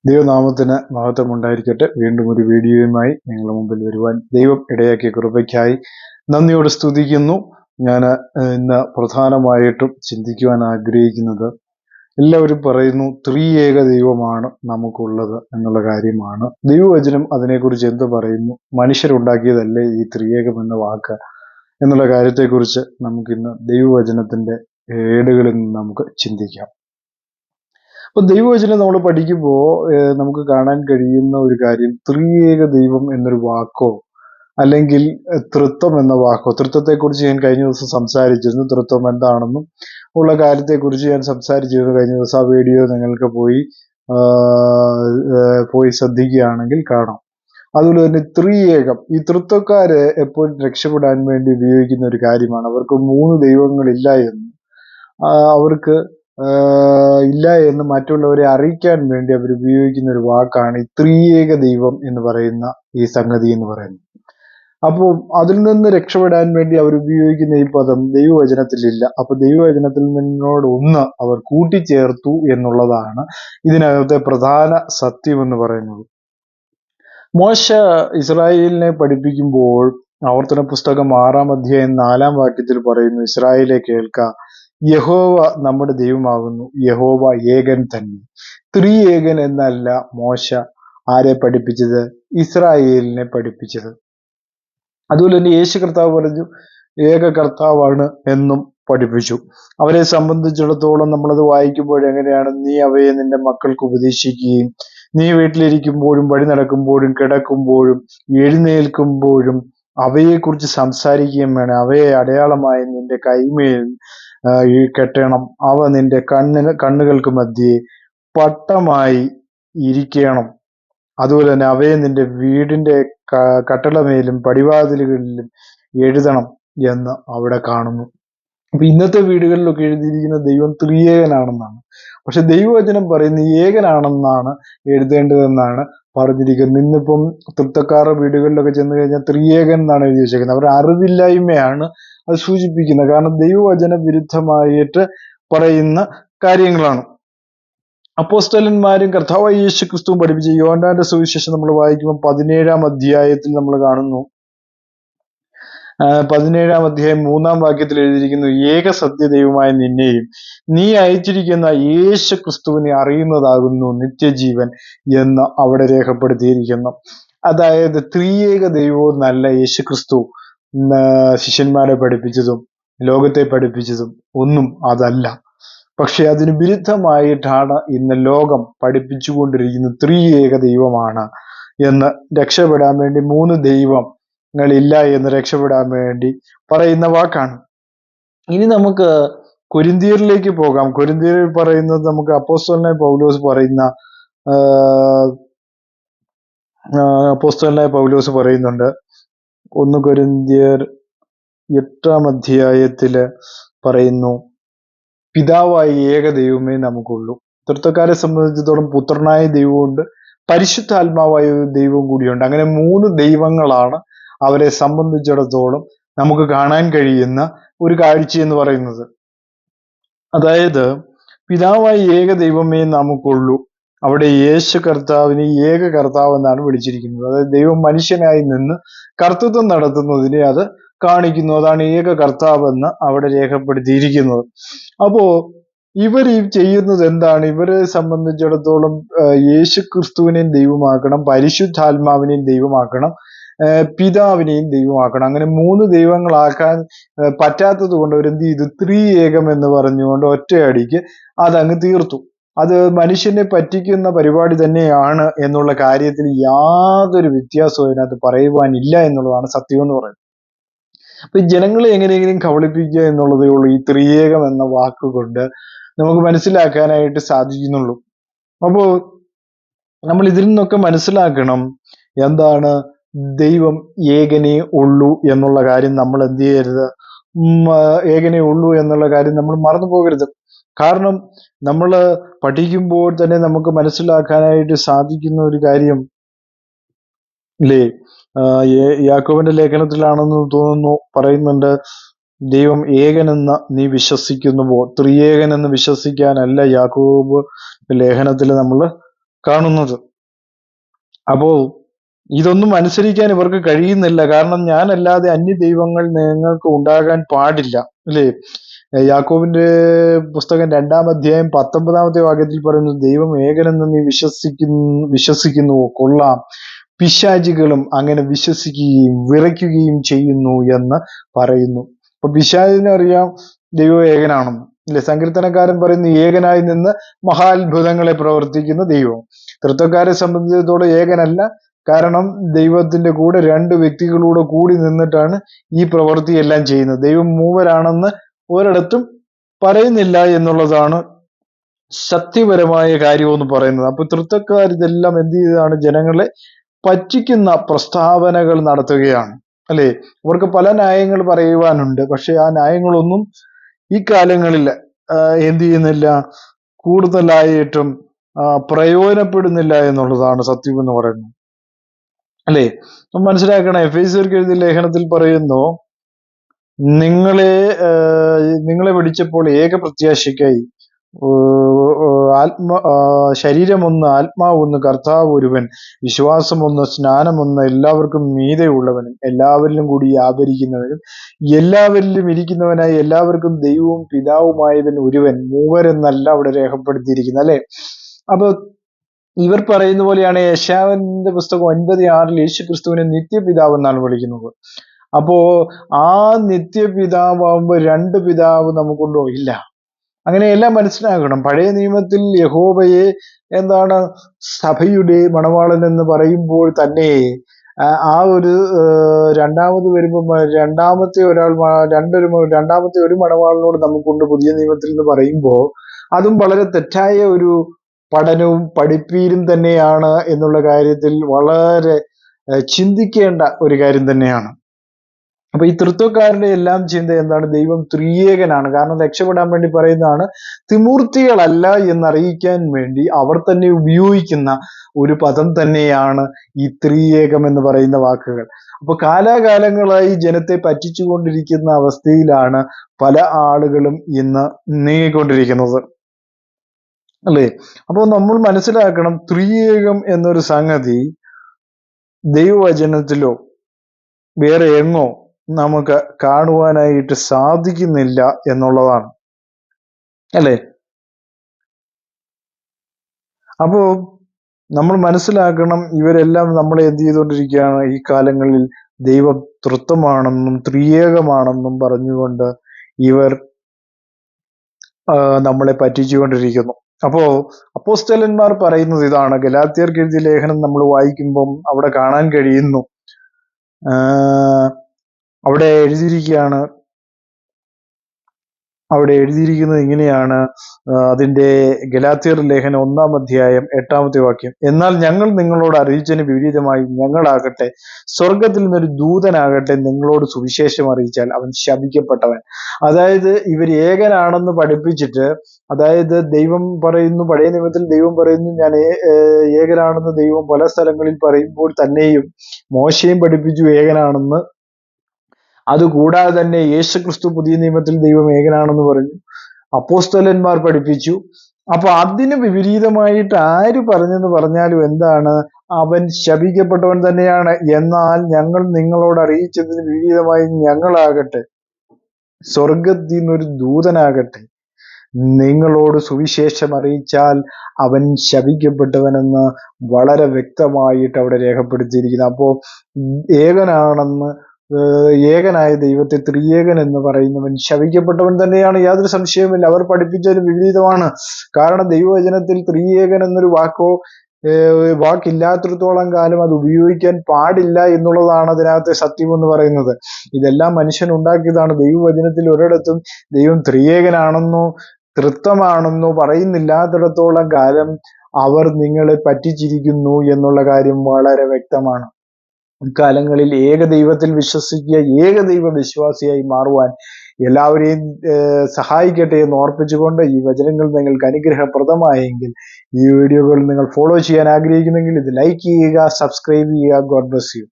ദൈവനാമത്തിന് മഹത്വം ഉണ്ടായിരിക്കട്ടെ. വീണ്ടും ഒരു വീഡിയോയുമായി നിങ്ങളുടെ മുമ്പിൽ വരുവാൻ ദൈവം ഇടയാക്കിയ കൃപയ്ക്കായി നന്ദിയോട് സ്തുതിക്കുന്നു. ഞാൻ ഇന്ന് പ്രധാനമായിട്ടും ചിന്തിക്കുവാൻ ആഗ്രഹിക്കുന്നത്, എല്ലാവരും പറയുന്നു ത്രിയേക ദൈവമാണ് നമുക്കുള്ളത് എന്നുള്ള കാര്യമാണ്. ദൈവവചനം അതിനെക്കുറിച്ച് എന്ത് പറയുന്നു? മനുഷ്യരുണ്ടാക്കിയതല്ലേ ഈ ത്രിയേകം എന്ന വാക്ക് എന്നുള്ള കാര്യത്തെക്കുറിച്ച് നമുക്കിന്ന് ദൈവവചനത്തിന്റെ ഏടുകളിൽ നിന്ന് നമുക്ക് ചിന്തിക്കാം. അപ്പൊ ദൈവവചനം നമ്മൾ പഠിക്കുമ്പോൾ നമുക്ക് കാണാൻ കഴിയുന്ന ഒരു കാര്യം, ത്രിയേക ദൈവം എന്നൊരു വാക്കോ അല്ലെങ്കിൽ തൃത്വം എന്ന വാക്കോ, തൃത്വത്തെക്കുറിച്ച് ഞാൻ കഴിഞ്ഞ ദിവസം സംസാരിച്ചിരുന്നു. തൃത്വം എന്താണെന്നും ഉള്ള കാര്യത്തെക്കുറിച്ച് ഞാൻ സംസാരിച്ചിരുന്നു കഴിഞ്ഞ ദിവസം. ആ വീഡിയോ നിങ്ങൾക്ക് പോയി ശ്രദ്ധിക്കുകയാണെങ്കിൽ കാണാം. അതുപോലെ തന്നെ ത്രിയേകം, ഈ തൃത്വക്കാര് എപ്പോഴും രക്ഷപ്പെടാൻ വേണ്ടി ഉപയോഗിക്കുന്ന ഒരു കാര്യമാണ്. അവർക്ക് 3 ദൈവങ്ങളില്ല എന്ന്, അവർക്ക് ഇല്ല എന്ന് മറ്റുള്ളവരെ അറിയിക്കാൻ വേണ്ടി അവർ ഉപയോഗിക്കുന്ന ഒരു വാക്കാണ് ഈ ത്രിയേക ദൈവം എന്ന് പറയുന്ന ഈ സംഗതി എന്ന് പറയുന്നത്. അപ്പോൾ അതിൽ നിന്ന് രക്ഷപ്പെടാൻ വേണ്ടി അവർ ഉപയോഗിക്കുന്ന ഈ പദം ദൈവവചനത്തിലില്ല. അപ്പൊ ദൈവവചനത്തിൽ നിന്നോടൊന്ന് അവർ കൂട്ടിച്ചേർത്തു എന്നുള്ളതാണ് ഇതിനകത്തെ പ്രധാന സത്യം എന്ന് പറയുന്നത്. മോശ ഇസ്രായേലിനെ പഠിപ്പിക്കുമ്പോൾ ആവർത്തന പുസ്തകം 6-ാം അധ്യായം 4-ാം വാക്യത്തിൽ പറയുന്നു, ഇസ്രായേലെ കേൾക്ക, യഹോവ നമ്മുടെ ദൈവമാകുന്നു, യഹോവ ഏകൻ തന്നെ. ത്രിയേകൻ എന്നല്ല മോശ ആരെ പഠിപ്പിച്ചത്? ഇസ്രായേലിനെ പഠിപ്പിച്ചത്. അതുപോലെ തന്നെ യേശു കർത്താവ് പറഞ്ഞു ഏക കർത്താവാണ് എന്നും പഠിപ്പിച്ചു. അവരെ സംബന്ധിച്ചിടത്തോളം നമ്മളത് വായിക്കുമ്പോൾ എങ്ങനെയാണ്? നീ അവയെ നിന്റെ മക്കൾക്ക് ഉപദേശിക്കുകയും നീ വീട്ടിലിരിക്കുമ്പോഴും വഴി നടക്കുമ്പോഴും കിടക്കുമ്പോഴും എഴുന്നേൽക്കുമ്പോഴും അവയെക്കുറിച്ച് സംസാരിക്കുകയും വേണം. അവയെ അടയാളമായി നിന്റെ കൈമേൽ കെട്ടണം. അവ നിന്റെ കണ്ണുകൾക്ക് മധ്യേ പട്ടമായി ഇരിക്കണം. അതുപോലെ തന്നെ അവയെ നിന്റെ വീടിന്റെ കട്ടളമേലും പടിവാതിലുകളിലും എഴുതണം എന്ന് അവിടെ കാണുന്നു. അപ്പൊ ഇന്നത്തെ വീടുകളിലൊക്കെ എഴുതിയിരിക്കുന്ന ദൈവം ത്രിയേകനാണെന്നാണ്. പക്ഷെ ദൈവവചനം പറയുന്ന ഏകനാണെന്നാണ് എഴുതേണ്ടതെന്നാണ് പറഞ്ഞിരിക്കുന്നത്. ഇന്നിപ്പം തൃപ്തക്കാരുടെ വീടുകളിലൊക്കെ ചെന്ന് കഴിഞ്ഞാൽ ത്രിയേകൻ എന്നാണ് എഴുതി വെച്ചേക്കുന്നത്. അവരുടെ അറിവില്ലായ്മയാണ് അത് സൂചിപ്പിക്കുന്നത്. കാരണം ദൈവവചന വിരുദ്ധമായിട്ട് പറയുന്ന കാര്യങ്ങളാണ്. അപ്പോസ്തലന്മാരും കർത്താവായ യേശു ക്രിസ്തുവും പഠിപ്പിച്ച യോഹന്നാന്റെ സുവിശേഷം നമ്മൾ വായിക്കുമ്പോൾ 17-ാം അധ്യായത്തിൽ നമ്മൾ കാണുന്നു. 17-ാം അധ്യായം 3-ാം വാക്യത്തിൽ എഴുതിയിരിക്കുന്നു, ഏക സത്യദൈവമായ നിന്നെയും നീ അയച്ചിരിക്കുന്ന യേശു ക്രിസ്തുവിനെ അറിയുന്നതാകുന്നു നിത്യജീവൻ എന്ന് അവിടെ രേഖപ്പെടുത്തിയിരിക്കുന്നു. അതായത് ത്രിയേക ദൈവവും നല്ല യേശു ക്രിസ്തു ശിഷ്യന്മാരെ പഠിപ്പിച്ചതും ലോകത്തെ പഠിപ്പിച്ചതും ഒന്നും അതല്ല. പക്ഷെ അതിന് വിരുദ്ധമായിട്ടാണ് ഇന്ന് ലോകം പഠിപ്പിച്ചുകൊണ്ടിരിക്കുന്നത്. ത്രിയേക ദൈവമാണ് എന്ന് രക്ഷപ്പെടാൻ വേണ്ടി 3 ദൈവങ്ങളില്ല എന്ന് രക്ഷപ്പെടാൻ വേണ്ടി പറയുന്ന വാക്കാണ്. ഇനി നമുക്ക് കൊരിന്ത്യരിലേക്ക് പോകാം. കൊരിന്ത്യരിൽ പറയുന്നത് നമുക്ക് അപ്പോസ്തലനായ പൗലോസ് പറയുന്നുണ്ട്. 1 കൊരിന്ത്യർ 8-ാം അധ്യായത്തില് പറയുന്നു, പിതാവായ ഏക ദൈവമേ നമുക്കുള്ളൂ. തൃത്വക്കാരെ സംബന്ധിച്ചിടത്തോളം പുത്രനായ ദൈവമുണ്ട്, പരിശുദ്ധാത്മാവായ ദൈവം കൂടിയുണ്ട്. അങ്ങനെ 3 ദൈവങ്ങളാണ് അവരെ സംബന്ധിച്ചിടത്തോളം നമുക്ക് കാണാൻ കഴിയുന്ന ഒരു കാഴ്ച എന്ന് പറയുന്നത്. അതായത് പിതാവായ ഏക ദൈവമേ നമുക്കുള്ളൂ. അവിടെ യേശു കർത്താവിനെ ഏക കർത്താവ് എന്നാണ് വിളിച്ചിരിക്കുന്നത്. അതായത് ദൈവം മനുഷ്യനായി നിന്ന് കർത്തൃത്വം നടത്തുന്നതിനെ അത് കാണിക്കുന്നു. അതാണ് ഏക കർത്താവ് എന്ന് അവിടെ രേഖപ്പെടുത്തിയിരിക്കുന്നത്. അപ്പോ ഇവർ ഈ ചെയ്യുന്നത് എന്താണ്? ഇവരെ സംബന്ധിച്ചിടത്തോളം യേശു ക്രിസ്തുവിനെയും ദൈവമാക്കണം, പരിശുദ്ധാത്മാവിനെയും ദൈവമാക്കണം, പിതാവിനെയും ദൈവമാക്കണം. അങ്ങനെ 3 ദൈവങ്ങളാക്കാൻ പറ്റാത്തത് കൊണ്ട് അവരെന്ത് ചെയ്തു? ത്രിയേകം എന്ന് പറഞ്ഞുകൊണ്ട് ഒറ്റയടിക്ക് അതങ്ങ് തീർത്തു. അത് മനുഷ്യനെ പറ്റിക്കുന്ന പരിപാടി തന്നെയാണ് എന്നുള്ള കാര്യത്തിൽ യാതൊരു വ്യത്യാസവും അതിനകത്ത് പറയുവാനില്ല എന്നുള്ളതാണ് സത്യം എന്ന് പറയുന്നത്. അപ്പൊ ജനങ്ങളെ എങ്ങനെയെങ്കിലും കബളിപ്പിക്കുക എന്നുള്ളതേ ഉള്ളൂ ഈ ത്രിയേകം എന്ന വാക്കുകൊണ്ട് നമുക്ക് മനസ്സിലാക്കാനായിട്ട് സാധിക്കുന്നുള്ളൂ. അപ്പോ നമ്മൾ ഇതിൽ നിന്നൊക്കെ മനസ്സിലാക്കണം, എന്താണ് ദൈവം ഏകനേ ഉള്ളൂ എന്നുള്ള കാര്യം നമ്മൾ എന്ത് ചെയ്യരുത്? ഏകനേ ഉള്ളൂ എന്നുള്ള കാര്യം നമ്മൾ മറന്നു പോകരുത്. കാരണം നമ്മൾ പഠിക്കുമ്പോൾ തന്നെ നമുക്ക് മനസ്സിലാക്കാനായിട്ട് സാധിക്കുന്ന ഒരു കാര്യം ഇല്ലേ, യാക്കോബിന്റെ ലേഖനത്തിലാണെന്ന് തോന്നുന്നു പറയുന്നുണ്ട്, ദൈവം ഏകനെന്ന് നീ വിശ്വസിക്കുന്നുവോ? ത്രിയേകനെന്ന് വിശ്വസിക്കാനല്ല യാക്കോബ് ലേഖനത്തിൽ നമ്മൾ കാണുന്നത്. അപ്പോ ഇതൊന്നും അനുസരിക്കാൻ ഇവർക്ക് കഴിയുന്നില്ല. കാരണം ഞാനല്ലാതെ അന്യ ദൈവങ്ങൾ നിങ്ങൾക്ക് ഉണ്ടാകാൻ പാടില്ല, അല്ലേ? യാക്കോബിന്റെ പുസ്തകം 2-ാം അധ്യായം 19-ാമത്തെ വാക്യത്തിൽ പറയുന്നു, ദൈവം ഏകനെന്ന് നീ വിശ്വസിക്കുന്നുവോ? കൊള്ളാം, പിശാചികളും അങ്ങനെ വിശ്വസിക്കുകയും വിറയ്ക്കുകയും ചെയ്യുന്നു എന്ന് പറയുന്നു. അപ്പൊ പിശാചിനറിയാം ദൈവം ഏകനാണെന്ന്, ഇല്ലേ? സങ്കീർത്തനക്കാരൻ പറയുന്നു, ഏകനായി നിന്ന് മഹാത്ഭുതങ്ങളെ പ്രവർത്തിക്കുന്ന ദൈവം. തൃത്വക്കാരെ സംബന്ധിച്ചിടത്തോളം ഏകനല്ല. കാരണം ദൈവത്തിന്റെ കൂടെ 2 വ്യക്തികളൂടെ കൂടി നിന്നിട്ടാണ് ഈ പ്രവൃത്തിയെല്ലാം ചെയ്യുന്നത്. ദൈവം മൂവരാണെന്ന് ഒരിടത്തും പറയുന്നില്ല എന്നുള്ളതാണ് സത്യപരമായ കാര്യമെന്ന് പറയുന്നത്. അപ്പൊ തൃത്വക്കാർ ഇതെല്ലാം എന്ത് ചെയ്തതാണ്? ജനങ്ങളെ പറ്റിക്കുന്ന പ്രസ്താവനകൾ നടത്തുകയാണ്, അല്ലെ? അവർക്ക് പല ന്യായങ്ങൾ പറയുവാനുണ്ട്. പക്ഷെ ആ ന്യായങ്ങളൊന്നും ഈ കാലങ്ങളിൽ എന്ത് ചെയ്യുന്നില്ല, കൂടുതലായിട്ടും പ്രയോജനപ്പെടുന്നില്ല എന്നുള്ളതാണ് സത്യം എന്ന് പറയുന്നത്, അല്ലേ? മനസ്സിലാക്കണം. എഫേസ്യർക്ക് എഴുതിയ ലേഖനത്തിൽ പറയുന്നു, നിങ്ങളെ വിളിച്ചപ്പോൾ ഏക പ്രത്യാശയ്ക്കായി ശരീരമൊന്ന്, ആത്മാവൊന്ന്, കർത്താവ് ഒരുവൻ, വിശ്വാസമൊന്ന്, സ്നാനമൊന്ന്, എല്ലാവർക്കും മീതെയുള്ളവനും എല്ലാവരിലും കൂടി വ്യാപരിക്കുന്നവനും എല്ലാവരിലും ഇരിക്കുന്നവനായി എല്ലാവർക്കും ദൈവവും പിതാവുമായവൻ ഒരുവൻ, മൂവരെന്നല്ല അവിടെ രേഖപ്പെടുത്തിയിരിക്കുന്നത്, അല്ലെ? അപ്പൊ ഇവർ പറയുന്ന പോലെയാണ് യെശയ്യാവിന്റെ പുസ്തകം 9:6 യേശു ക്രിസ്തുവിനെ നിത്യപിതാവ് എന്നാണ് വിളിക്കുന്നത്. അപ്പോ ആ നിത്യപിതാവുമ്പോ 2 പിതാവ് നമുക്കുണ്ടോ? ഇല്ല. അങ്ങനെയെല്ലാം മനസ്സിലാക്കണം. പഴയ നിയമത്തിൽ യഹോവയെ എന്താണ് സഭയുടെ മണവാളൻ എന്ന് പറയുമ്പോൾ തന്നെ ആ ഒരു രണ്ടാമത് വരുമ്പോൾ രണ്ടാമത്തെ ഒരു മണവാളനോട് നമുക്കുണ്ട് പുതിയ നിയമത്തിൽ എന്ന് പറയുമ്പോൾ അതും വളരെ തെറ്റായ ഒരു പഠനവും പഠിപ്പീരും തന്നെയാണ് എന്നുള്ള കാര്യത്തിൽ വളരെ ചിന്തിക്കേണ്ട ഒരു കാര്യം തന്നെയാണ്. അപ്പൊ ഈ തൃത്വക്കാരുടെ എല്ലാം ചിന്ത എന്താണ്? ദൈവം ത്രിയേകനാണ്. കാരണം രക്ഷപ്പെടാൻ വേണ്ടി പറയുന്നതാണ്, ത്രിമൂർത്തികളല്ല എന്നറിയിക്കാൻ വേണ്ടി അവർ തന്നെ ഉപയോഗിക്കുന്ന ഒരു പദം തന്നെയാണ് ഈ ത്രിയേകം എന്ന് പറയുന്ന വാക്കുകൾ. അപ്പൊ കാലാകാലങ്ങളായി ജനത്തെ പറ്റിച്ചുകൊണ്ടിരിക്കുന്ന അവസ്ഥയിലാണ് പല ആളുകളും ഇന്ന് നീങ്ങിക്കൊണ്ടിരിക്കുന്നത്, അല്ലേ? അപ്പോൾ നമ്മൾ മനസ്സിലാക്കണം, ത്രിയേകം എന്നൊരു സംഗതി ദൈവവചനത്തിലോ വേറെ എങ്ങോ നമുക്ക് കാണുവാനായിട്ട് സാധിക്കുന്നില്ല എന്നുള്ളതാണ്, അല്ലേ? അപ്പോ നമ്മൾ മനസ്സിലാക്കണം, ഇവരെല്ലാം നമ്മളെ എന്ത് ചെയ്തുകൊണ്ടിരിക്കുകയാണ്? ഈ കാലങ്ങളിൽ ദൈവം തൃത്വമാണെന്നും ത്രിയേകമാണെന്നും പറഞ്ഞുകൊണ്ട് ഇവർ നമ്മളെ പറ്റിച്ചുകൊണ്ടിരിക്കുന്നു. അപ്പോ അപ്പോസ്തലന്മാർ പറയുന്നത് ഇതാണ്. ഗലാത്യർക്ക് എഴുതിയ ലേഖനം നമ്മൾ വായിക്കുമ്പം അവിടെ കാണാൻ കഴിയുന്നു, അവിടെ എഴുതിയിരിക്കുന്നത് ഇങ്ങനെയാണ്. അതിന്റെ ഗലാത്യർ ലേഖനം 1-ാം അധ്യായം 8-ാമത്തെ വാക്യം, എന്നാൽ ഞങ്ങൾ നിങ്ങളോട് അറിയിച്ചതിന് വിപരീതമായി ഞങ്ങളാകട്ടെ സ്വർഗത്തിൽ നിന്നൊരു ദൂതനാകട്ടെ നിങ്ങളോട് സുവിശേഷം അറിയിച്ചാൽ അവൻ ശപിക്കപ്പെട്ടവൻ. അതായത് ഇവർ ഏകനാണെന്ന് പഠിപ്പിച്ചിട്ട്, അതായത് ദൈവം പറയുന്നു, പഴയ നിയമത്തിൽ ദൈവം പറയുന്നു ഞാൻ ഏകനാണെന്ന് ദൈവം പല സ്ഥലങ്ങളിൽ പറയുമ്പോൾ തന്നെയും മോശയും പഠിപ്പിച്ചു ഏകനാണെന്ന്. അതുകൂടാതെ തന്നെ യേശുക്രിസ്തു പുതിയ നിയമത്തിൽ ദൈവം ഏകനാണെന്ന് പറഞ്ഞു, അപ്പോസ്തലന്മാർ പഠിപ്പിച്ചു. അപ്പൊ അതിന് വിപരീതമായിട്ട് ആര് പറഞ്ഞെന്ന് പറഞ്ഞാലും എന്താണ്? അവൻ ശപിക്കപ്പെട്ടവൻ തന്നെയാണ്. എന്നാൽ ഞങ്ങൾ നിങ്ങളോട് അറിയിച്ചതിന് വിപരീതമായി ഞങ്ങളാകട്ടെ സ്വർഗത്തിൽ നിന്നൊരു ദൂതനാകട്ടെ നിങ്ങളോട് സുവിശേഷം അറിയിച്ചാൽ അവൻ ശപിക്കപ്പെട്ടവനെന്ന് വളരെ വ്യക്തമായിട്ട് അവിടെ രേഖപ്പെടുത്തിയിരിക്കുന്നു. അപ്പോ ഏകനായ ദൈവത്തെ ത്രിയേകൻ എന്ന് പറയുന്നവൻ ശപിക്കപ്പെട്ടവൻ തന്നെയാണ്, യാതൊരു സംശയവുമില്ല. അവർ പഠിപ്പിച്ചതിന് വിപരീതമാണ്. കാരണം ദൈവവചനത്തിൽ ത്രിയേകൻ എന്നൊരു വാക്കില്ലാത്തിടത്തോളം കാലം അത് ഉപയോഗിക്കാൻ പാടില്ല എന്നുള്ളതാണ് അതിനകത്തെ സത്യം എന്ന് പറയുന്നത്. ഇതെല്ലാം മനുഷ്യൻ ഉണ്ടാക്കിയതാണ്. ദൈവവചനത്തിൽ ഒരിടത്തും ദൈവം ത്രിയേകനാണെന്നോ തൃത്വമാണെന്നോ പറയുന്നില്ലാത്തിടത്തോളം കാലം അവർ നിങ്ങളെ പറ്റിച്ചിരിക്കുന്നു എന്നുള്ള കാര്യം വളരെ വ്യക്തമാണ്. കാലങ്ങളിൽ ഏകദൈവത്തിൽ വിശ്വസിക്കുക, ഏകദൈവ വിശ്വാസിയായി മാറുവാൻ എല്ലാവരെയും സഹായിക്കട്ടെ എന്ന് ഓർപ്പിച്ചുകൊണ്ട്, ഈ വചനങ്ങൾ നിങ്ങൾക്ക് അനുഗ്രഹപ്രദമായെങ്കിൽ ഈ വീഡിയോകൾ നിങ്ങൾ ഫോളോ ചെയ്യാൻ ആഗ്രഹിക്കുന്നെങ്കിൽ ഇത് ലൈക്ക് ചെയ്യുക, സബ്സ്ക്രൈബ് ചെയ്യുക. God bless you.